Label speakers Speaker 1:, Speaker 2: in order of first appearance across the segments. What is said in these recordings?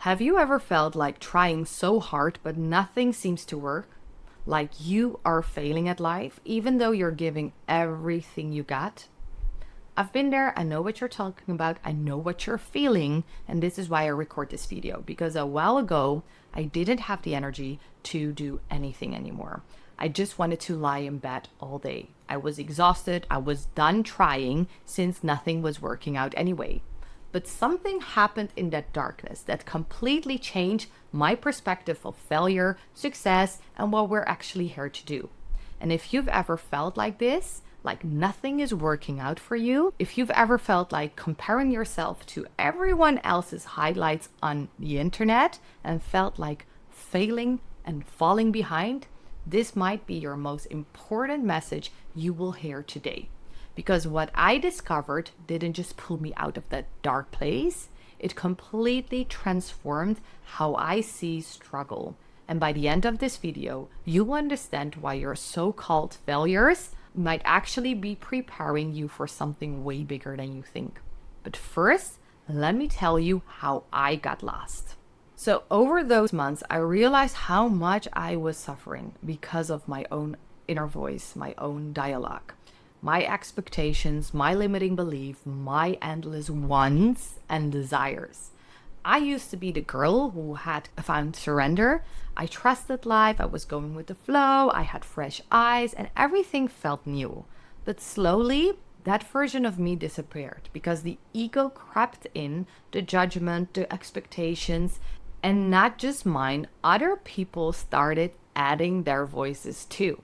Speaker 1: Have you ever felt like trying so hard but nothing seems to work? Like you are failing at life even though you're giving everything you got? I've been there, I know what you're talking about, I know what you're feeling, and this is why I record this video, because a while ago I didn't have the energy to do anything anymore. I just wanted to lie in bed all day. I was exhausted, I was done trying since nothing was working out anyway. But something happened in that darkness that completely changed my perspective of failure, success, and what we're actually here to do. And if you've ever felt like this, like nothing is working out for you, if you've ever felt like comparing yourself to everyone else's highlights on the internet and felt like failing and falling behind, this might be your most important message you will hear today. Because what I discovered didn't just pull me out of that dark place, it completely transformed how I see struggle. And by the end of this video, you'll understand why your so-called failures might actually be preparing you for something way bigger than you think. But first, let me tell you how I got lost. So over those months, I realized how much I was suffering because of my own inner voice, my own dialogue, my expectations, my limiting belief, my endless wants and desires. I used to be the girl who had found surrender. I trusted life, I was going with the flow, I had fresh eyes, and everything felt new. But slowly, that version of me disappeared because the ego crept in, the judgment, the expectations, and not just mine, other people started adding their voices too.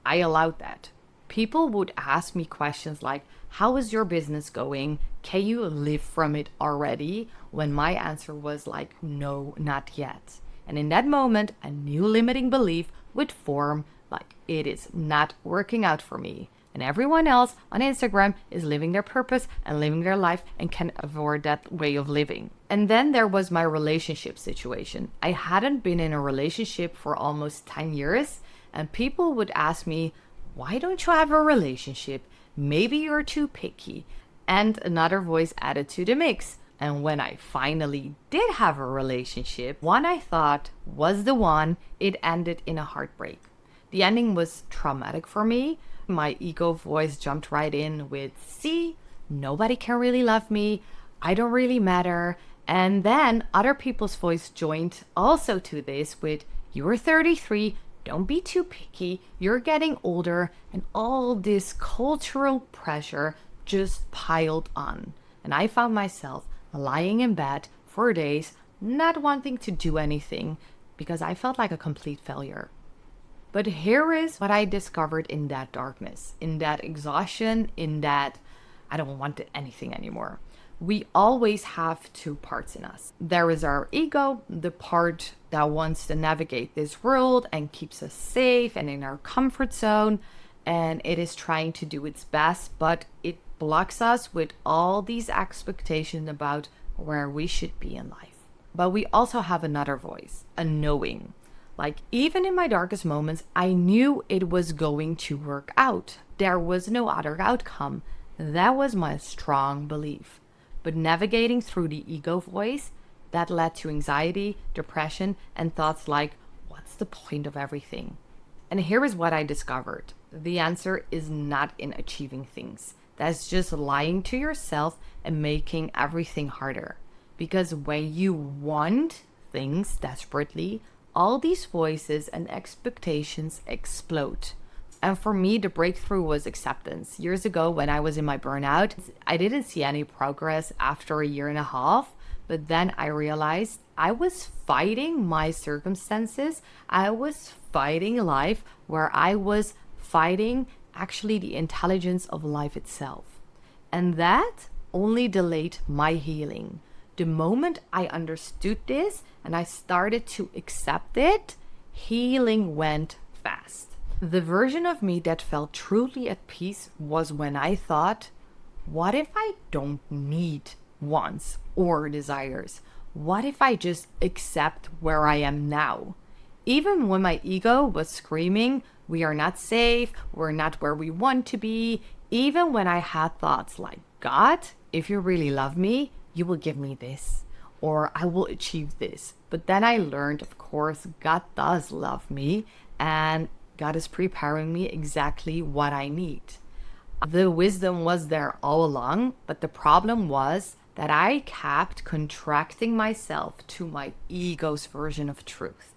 Speaker 1: I allowed that. People would ask me questions like, how is your business going? Can you live from it already? When my answer was like, no, not yet. And in that moment, a new limiting belief would form, like, it is not working out for me. And everyone else on Instagram is living their purpose and living their life and can afford that way of living. And then there was my relationship situation. I hadn't been in a relationship for almost 10 years, and people would ask me, why don't you have a relationship? Maybe you're too picky. And another voice added to the mix. And when I finally did have a relationship, one I thought was the one, it ended in a heartbreak. The ending was traumatic for me. My ego voice jumped right in with, see, nobody can really love me. I don't really matter. And then other people's voice joined also to this with, you're 33, don't be too picky, you're getting older, and all this cultural pressure just piled on. And I found myself lying in bed for days, not wanting to do anything because I felt like a complete failure. But here is what I discovered in that darkness, in that exhaustion, in that I don't want anything anymore. We always have two parts in us. There is our ego, the part that wants to navigate this world and keeps us safe and in our comfort zone. And it is trying to do its best, but it blocks us with all these expectations about where we should be in life. But we also have another voice, a knowing. Like, even in my darkest moments, I knew it was going to work out. There was no other outcome. That was my strong belief. But navigating through the ego voice, that led to anxiety, depression, and thoughts like, what's the point of everything? And here is what I discovered. The answer is not in achieving things. That's just lying to yourself and making everything harder. Because when you want things desperately, all these voices and expectations explode. And for me, the breakthrough was acceptance. Years ago, when I was in my burnout, I didn't see any progress after a year and a half. But then I realized I was fighting my circumstances. I was fighting life where I was fighting actually the intelligence of life itself. And that only delayed my healing. The moment I understood this and I started to accept it, healing went fast. The version of me that felt truly at peace was when I thought, what if I don't need wants or desires? What if I just accept where I am now? Even when my ego was screaming, we are not safe, we're not where we want to be, even when I had thoughts like, God, if you really love me, you will give me this. or I will achieve this. But then I learned, of course, God does love me and God is preparing me exactly what I need. The wisdom was there all along, but the problem was that I kept contracting myself to my ego's version of truth.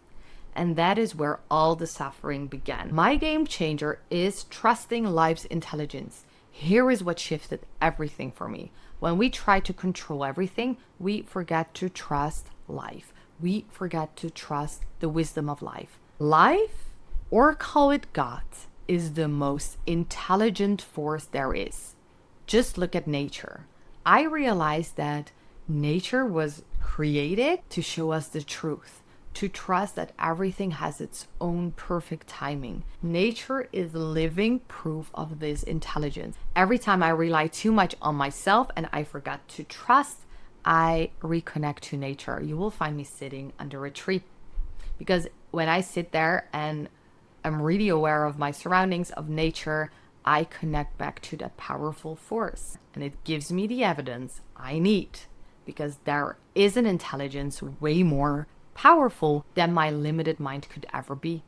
Speaker 1: And that is where all the suffering began. My game changer is trusting life's intelligence. Here is what shifted everything for me. When we try to control everything, we forget to trust life. We forget to trust the wisdom of life. Life, or call it God, is the most intelligent force there is. Just look at nature. I realized that nature was created to show us the truth, to trust that everything has its own perfect timing. Nature is living proof of this intelligence. Every time I rely too much on myself and I forgot to trust, I reconnect to nature. You will find me sitting under a tree, because when I sit there and I'm really aware of my surroundings, of nature, I connect back to that powerful force. And it gives me the evidence I need, because there is an intelligence way more powerful than my limited mind could ever be.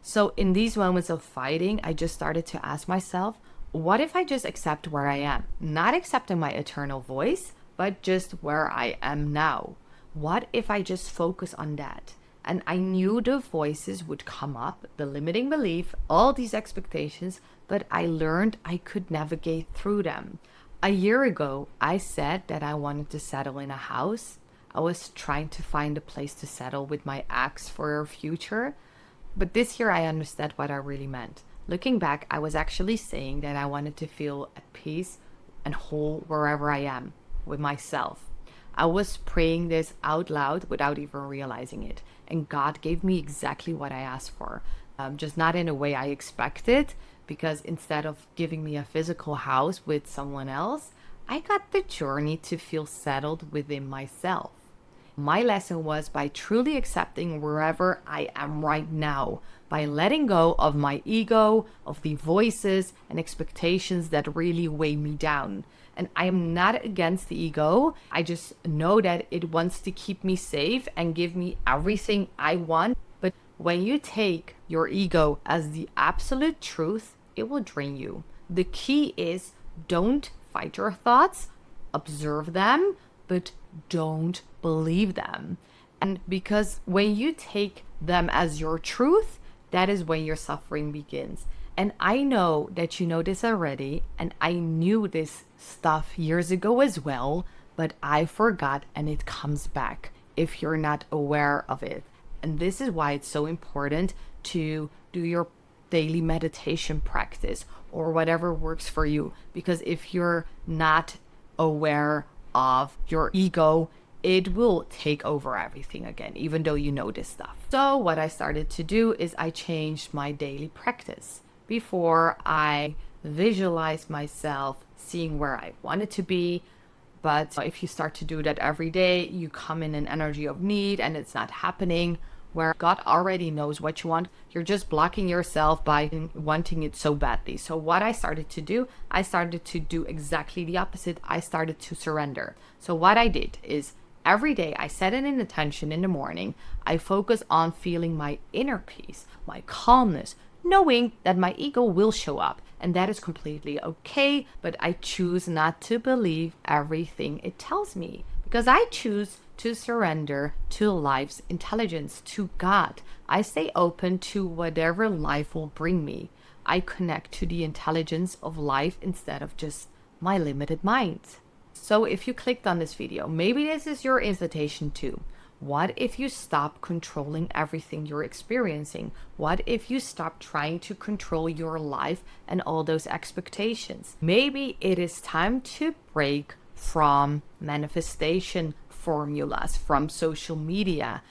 Speaker 1: So in these moments of fighting, I just started to ask myself, what if I just accept where I am? Not accepting my eternal voice, but just where I am now. What if I just focus on that? And I knew the voices would come up, the limiting belief, all these expectations, but I learned I could navigate through them. A year ago, I said that I wanted to settle in a house. I was trying to find a place to settle with my ex for our future. But this year I understood what I really meant. Looking back, I was actually saying that I wanted to feel at peace and whole wherever I am with myself. I was praying this out loud without even realizing it. And God gave me exactly what I asked for. Just not in a way I expected, because instead of giving me a physical house with someone else, I got the journey to feel settled within myself. My lesson was by truly accepting wherever I am right now, by letting go of my ego, of the voices and expectations that really weigh me down. And I am not against the ego. I just know that it wants to keep me safe and give me everything I want. But when you take your ego as the absolute truth, it will drain you. The key is don't fight your thoughts, observe them, but don't believe them. And because when you take them as your truth, that is when your suffering begins. And I know that you know this already, and I knew this stuff years ago as well, but I forgot, and it comes back if you're not aware of it. And this is why it's so important to do your daily meditation practice or whatever works for you. Because if you're not aware of your ego, it will take over everything again, even though you know this stuff. So what I started to do is I changed my daily practice. Before, I visualized myself seeing where I wanted to be. But if you start to do that every day, you come in an energy of need and it's not happening, where God already knows what you want. You're just blocking yourself by wanting it so badly. So what I started to do exactly the opposite. I started to surrender. So what I did is every day I set an intention in the morning. I focus on feeling my inner peace, my calmness, knowing that my ego will show up. And that is completely okay, but I choose not to believe everything it tells me, because I choose to surrender to life's intelligence, to God. I stay open to whatever life will bring me. I connect to the intelligence of life instead of just my limited mind. So if you clicked on this video, maybe this is your invitation too. What if you stop controlling everything you're experiencing? What if you stop trying to control your life and all those expectations? Maybe it is time to break from manifestation formulas, from social media,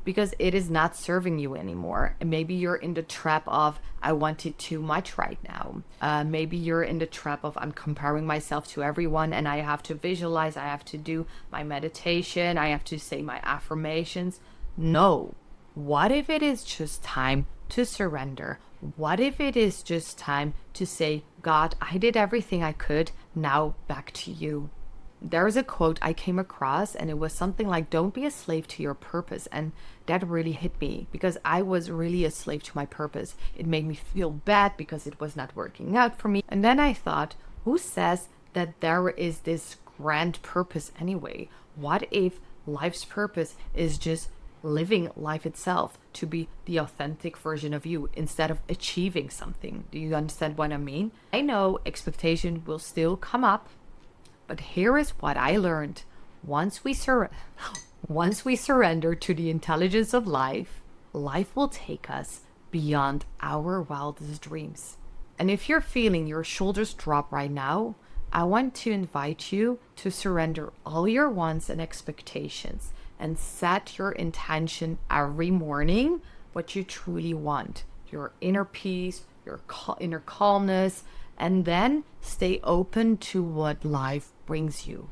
Speaker 1: because it is not serving you anymore. And maybe you're in the trap of, I want it too much right now. Maybe you're in the trap of, I'm comparing myself to everyone and I have to visualize, I have to do my meditation, I have to say my affirmations. No. What if it is just time to surrender? What if it is just time to say, God, I did everything I could, now back to you. there's a quote I came across, and it was something like, don't be a slave to your purpose. And that really hit me because I was really a slave to my purpose. It made me feel bad because it was not working out for me. And then I thought, who says that there is this grand purpose anyway? What if life's purpose is just living life itself, to be the authentic version of you instead of achieving something? Do you understand what I mean? I know expectation will still come up, but here is what I learned. Once we surrender to the intelligence of life, life will take us beyond our wildest dreams. And if you're feeling your shoulders drop right now, I want to invite you to surrender all your wants and expectations and set your intention every morning what you truly want, your inner peace, your inner calmness, and then stay open to what life brings you.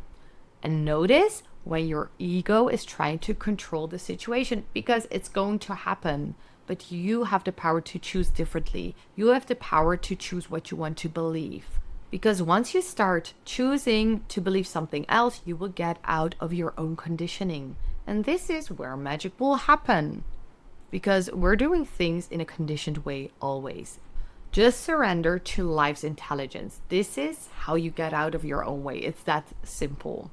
Speaker 1: And notice when your ego is trying to control the situation, because it's going to happen. But you have the power to choose differently. You have the power to choose what you want to believe. Because once you start choosing to believe something else, you will get out of your own conditioning. And this is where magic will happen. Because we're doing things in a conditioned way always. Just surrender to life's intelligence. This is how you get out of your own way. It's that simple.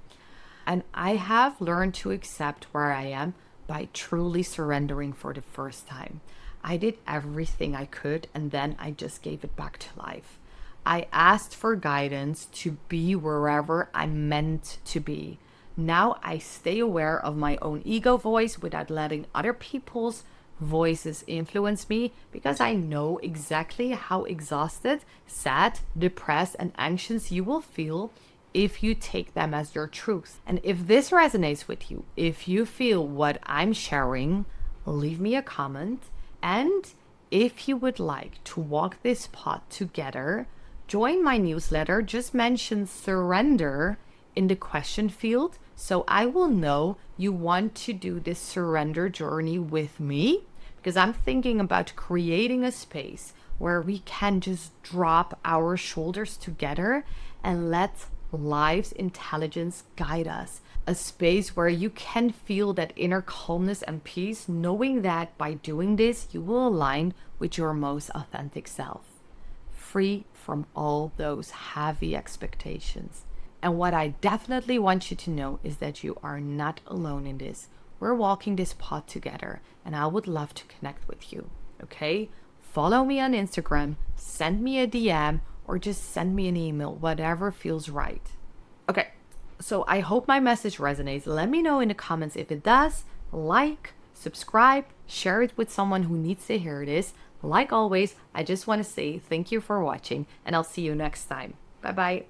Speaker 1: And I have learned to accept where I am by truly surrendering for the first time. I did everything I could, and then I just gave it back to life. I asked for guidance to be wherever I'm meant to be. Now I stay aware of my own ego voice without letting other people's voices influence me, because I know exactly how exhausted, sad, depressed, and anxious you will feel if you take them as your truth. And if this resonates with you, if you feel what I'm sharing, leave me a comment. And if you would like to walk this path together, join my newsletter. Just mention surrender in the question field, so I will know you want to do this surrender journey with me, because I'm thinking about creating a space where we can just drop our shoulders together and let life's intelligence guide us. A space where you can feel that inner calmness and peace, knowing that by doing this, you will align with your most authentic self, free from all those heavy expectations. And what I definitely want you to know is that you are not alone in this. We're walking this path together, and I would love to connect with you. Okay? Follow me on Instagram, send me a DM, or just send me an email, whatever feels right. Okay, so I hope my message resonates. Let me know in the comments if it does. Like, subscribe, share it with someone who needs to hear this. Like always, I just want to say thank you for watching, and I'll see you next time. Bye-bye.